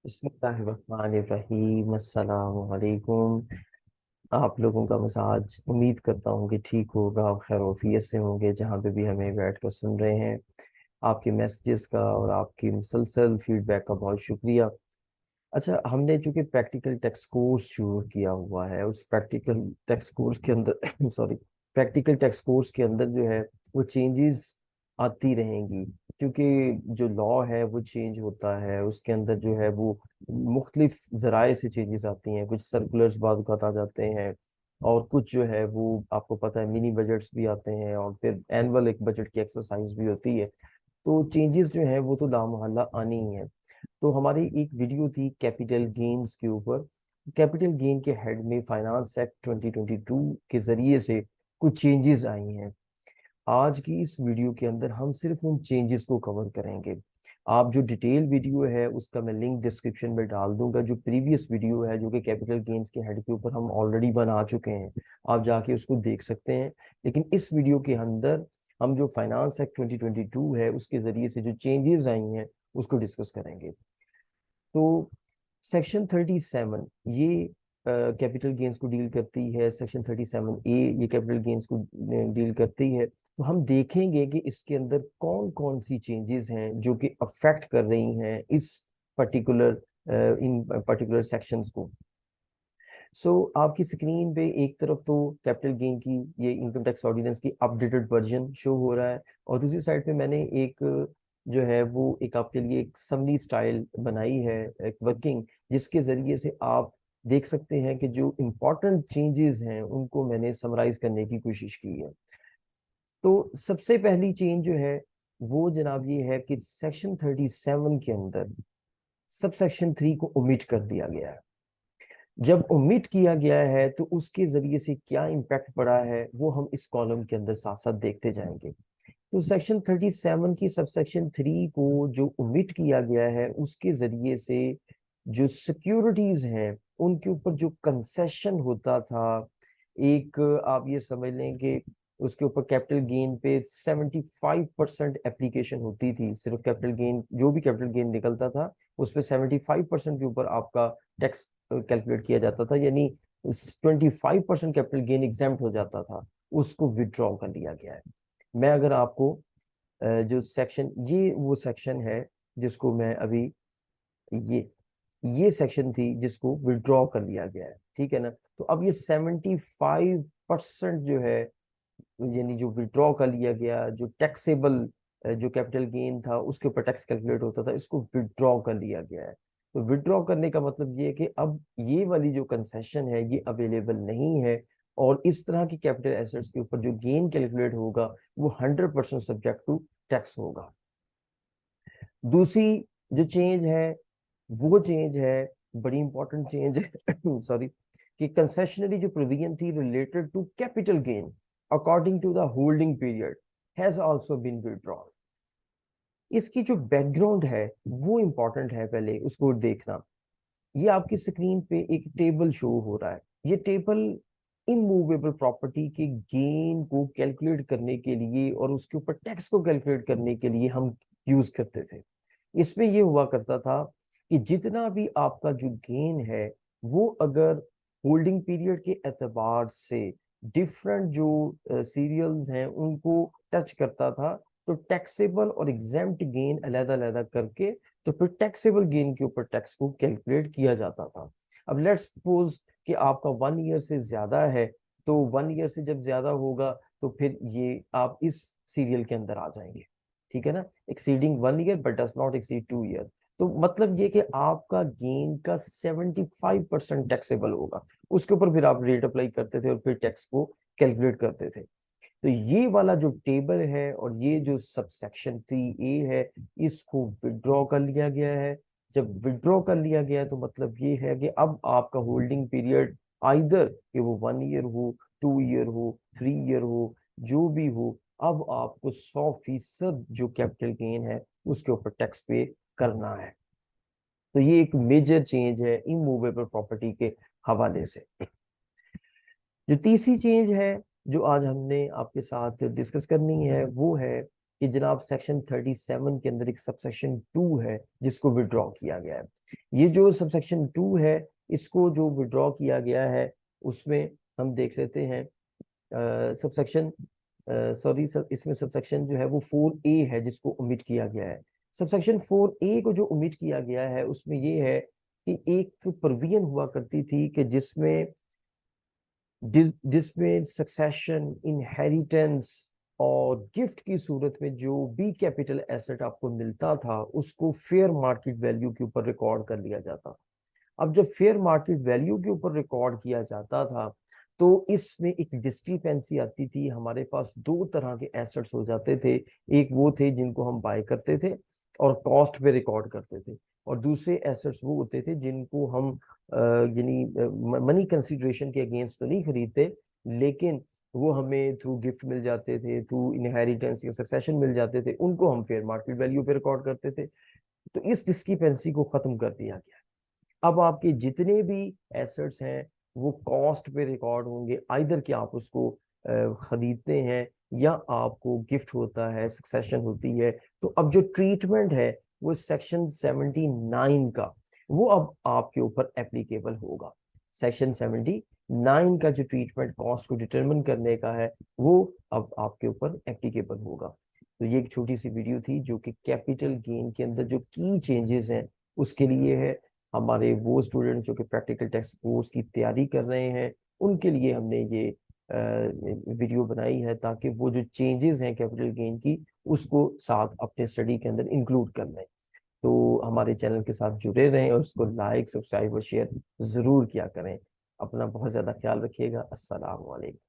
बिस्मिल्लाहिर्रहमानिर्रहीम अस्सलाम वालेकुम। आप लोगों का मसाज उम्मीद करता हूँ कि ठीक होगा, आप खैरोफियत से होंगे जहाँ पे भी हमें बैठ कर सुन रहे हैं। आपके मैसेजेस का और आपकी मुसलसल फीडबैक का बहुत शुक्रिया। अच्छा, हमने चूंकि प्रैक्टिकल टेक्स्ट कोर्स शुरू किया हुआ है, उस प्रैक्टिकल टेक्स्ट कोर्स के अंदर सॉरी, प्रैक्टिकल टेक्स्ट कोर्स के अंदर जो है वो चेंजेस आती रहेंगी, क्योंकि जो लॉ है वो चेंज होता है। उसके अंदर जो है वो मुख्तलिफ जराए से चेंजेस आती हैं। कुछ सर्कुलर्स बाद वक़्त आ जाते हैं, और कुछ जो है वो आपको पता है मिनी बजट्स भी आते हैं, और फिर एनुअल एक बजट की एक्सरसाइज भी होती है। तो चेंजेस जो है वो तो लामहल्ला आनी ही है। तो हमारी एक वीडियो थी कैपिटल गेन्स के ऊपर। कैपिटल गेन के हेड में फाइनेंस एक्ट 2022 के जरिए से कुछ चेंजेस आई हैं। आज की इस वीडियो के अंदर हम सिर्फ उन चेंजेस को कवर करेंगे। आप जो डिटेल वीडियो है उसका मैं लिंक डिस्क्रिप्शन में डाल दूंगा। जो प्रीवियस वीडियो है जो कि कैपिटल गेन्स के हेड के ऊपर हम ऑलरेडी बना चुके हैं, आप जाके उसको देख सकते हैं। लेकिन इस वीडियो के अंदर हम जो फाइनेंस एक्ट 2022 है उसके जरिए से जो चेंजेस आई हैं उसको डिस्कस करेंगे। तो सेक्शन 37 ये कैपिटल गेन्स को डील करती है। सेक्शन 37A ये कैपिटल गेन्स को डील करती है। तो हम देखेंगे कि इसके अंदर कौन कौन सी चेंजेस हैं जो कि अफेक्ट कर रही हैं इस पर्टिकुलर इन पर्टिकुलर सेक्शंस को। आपकी स्क्रीन पे एक तरफ तो कैपिटल गेन की ये इनकम टैक्स ऑर्डिनेंस की अपडेटेड वर्जन शो हो रहा है, और दूसरी साइड पे मैंने एक जो है वो एक आपके लिए एक समरी स्टाइल बनाई है, एक वर्किंग, जिसके जरिए से आप देख सकते हैं कि जो इम्पोर्टेंट चेंजेस हैं उनको मैंने समराइज करने की कोशिश की है। तो सबसे पहली चेंज जो है वो जनाब ये है कि सेक्शन 37 के अंदर सब सेक्शन 3 को ओमिट कर दिया गया है। जब ओमिट किया गया है तो उसके जरिए से क्या इम्पैक्ट पड़ा है वो हम इस कॉलम के अंदर साथ साथ देखते जाएंगे। तो सेक्शन 37 की सब सेक्शन 3 को जो ओमिट किया गया है उसके जरिए से जो सिक्योरिटीज हैं उनके ऊपर जो कंसेशन होता था, एक आप ये समझ लें कि उसके ऊपर कैपिटल गेन पे 75% एप्लीकेशन होती थी। सिर्फ कैपिटल गेन, जो भी कैपिटल गेन निकलता था उस पर 75% के ऊपर आपका टैक्स कैलकुलेट किया जाता था, यानी 25% कैपिटल गेन एग्जाम्प्ट हो जाता था। उसको विड्रॉ कर लिया गया है। मैं अगर आपको जो सेक्शन, ये वो सेक्शन है जिसको मैं अभी, ये ये सेक्शन थी जिसको विड्रॉ कर लिया गया है, ठीक है ना। तो अब ये 75% जो है, यानी जो विड्रॉ कर लिया गया, जो टैक्सेबल जो कैपिटल गेन था उसके ऊपर टैक्स कैलकुलेट होता था, इसको विड्रॉ कर लिया गया है। तो विड्रॉ करने का मतलब ये है कि अब ये वाली जो कंसेशन है ये अवेलेबल नहीं है, और इस तरह की कैपिटल एसेट्स के ऊपर जो गेन कैलकुलेट होगा वो 100% सब्जेक्ट टू टैक्स होगा। दूसरी जो चेंज है वो चेंज है, बड़ी इंपॉर्टेंट चेंज है सॉरी, कि कंसेशनरी जो प्रोविजन थी related to capital gain according to the holding period has also been withdrawn. इसकी जो बैकग्राउंड है वो इंपॉर्टेंट है, पहले उसको देखना। ये आपकी स्क्रीन पे एक टेबल शो हो रहा है। ये टेबल इमूवेबल प्रॉपर्टी के गेन को कैलकुलेट करने के लिए और उसके ऊपर टैक्स को कैलकुलेट करने के लिए हम यूज करते थे। इसमें ये हुआ करता था कि जितना भी आपका जो गेन है वो अगर होल्डिंग पीरियड के एतबार से डिफरेंट जो सीरियल्स हैं उनको टच करता था, तो टैक्सेबल और एग्जेम्प्ट गेन अलग अलग करके तो फिर टैक्सेबल गेन के ऊपर टैक्स को कैलकुलेट किया जाता था। अब लेट्स सपोज कि आपका 1 ईयर से ज्यादा है, तो 1 ईयर से जब ज्यादा होगा तो फिर ये आप इस सीरियल के अंदर आ जाएंगे, ठीक है ना। Exceeding 1 year but does not exceed 2 year. तो मतलब ये कि आपका गेन का 75% टैक्सेबल होगा। उसके ऊपर फिर आप रेट अप्लाई करते थे और फिर टैक्स को कैलकुलेट करते थे। तो ये वाला जो टेबल है और ये जो सबसेक्शन 3A है, इसको विड्रॉ कर लिया गया है। जब विड्रॉ कर लिया गया है तो मतलब ये है कि अब आपका होल्डिंग पीरियड आइदर कि वो 1 ईयर हो, 2 ईयर हो, 3 ईयर हो, जो भी हो, अब आपको 100% जो कैपिटल गेन है उसके ऊपर टैक्स पे करना है। तो ये एक मेजर चेंज है इमूवेबल प्रॉपर्टी के हवाले से। जो तीसरी चेंज है जो आज हमने आपके साथ डिस्कस करनी है वो है कि जनाब सेक्शन 37 के अंदर एक सबसेक्शन 2 है जिसको विड्रॉ किया गया है। ये जो सबसेक्शन 2 है, इसको जो विड्रॉ किया गया है उसमें हम देख लेते हैं सबसेक्शन सॉरी सर, इसमें सबसेक्शन जो है वो 4A है जिसको ओमिट किया गया है। सबसेक्शन 4A को जो ओमिट किया गया है उसमें ये है कि एक प्रोविजन हुआ करती थी कि जिसमें सक्सेशन, इनहेरिटेंस और गिफ्ट की सूरत में जो बी कैपिटल एसेट आपको मिलता था उसको फेयर मार्केट वैल्यू के ऊपर रिकॉर्ड कर लिया जाता। अब जब फेयर मार्केट वैल्यू के ऊपर रिकॉर्ड किया जाता था तो इसमें एक डिस्क्रिपेंसी आती थी। हमारे पास दो तरह के एसेट्स हो जाते थे। एक वो थे जिनको हम बाय करते थे और कॉस्ट पे रिकॉर्ड करते थे, और दूसरे एसेट्स वो होते थे जिनको हम यानी मनी कंसीडरेशन के अगेंस्ट तो नहीं खरीदते, लेकिन वो हमें थ्रू गिफ्ट मिल जाते थे, थ्रू इनहेरिटेंस या सक्सेशन मिल जाते थे, उनको हम फेयर मार्केट वैल्यू पे रिकॉर्ड करते थे। तो इस डिस्क्रिपेंसी को खत्म कर दिया गया। अब आपके जितने भी एसेट्स हैं वो कॉस्ट पे रिकॉर्ड होंगे, आइदर कि आप उसको खरीदते हैं या आपको गिफ्ट होता है, सक्सेशन होती है। तो अब जो ट्रीटमेंट है वो सेक्शन 79 का, वो अब आपके ऊपर एप्लीकेबल होगा। सेक्शन 79 का जो ट्रीटमेंट कॉस्ट को डिटरमिन करने का है वो अब आपके ऊपर एप्लीकेबल होगा। तो ये एक छोटी सी वीडियो थी जो कि कैपिटल गेन के अंदर जो की चेंजेस हैं उसके लिए है। हमारे वो स्टूडेंट जो कि प्रैक्टिकल टेस्ट कोर्स की तैयारी कर रहे हैं उनके लिए हमने ये वीडियो बनाई है, ताकि वो जो चेंजेस हैं कैपिटल गेन की उसको साथ अपने स्टडी के अंदर इंक्लूड कर लें। तो हमारे चैनल के साथ जुड़े रहें और उसको लाइक, सब्सक्राइब और शेयर जरूर किया करें। अपना बहुत ज़्यादा ख्याल रखिएगा। अस्सलाम वालेकुम।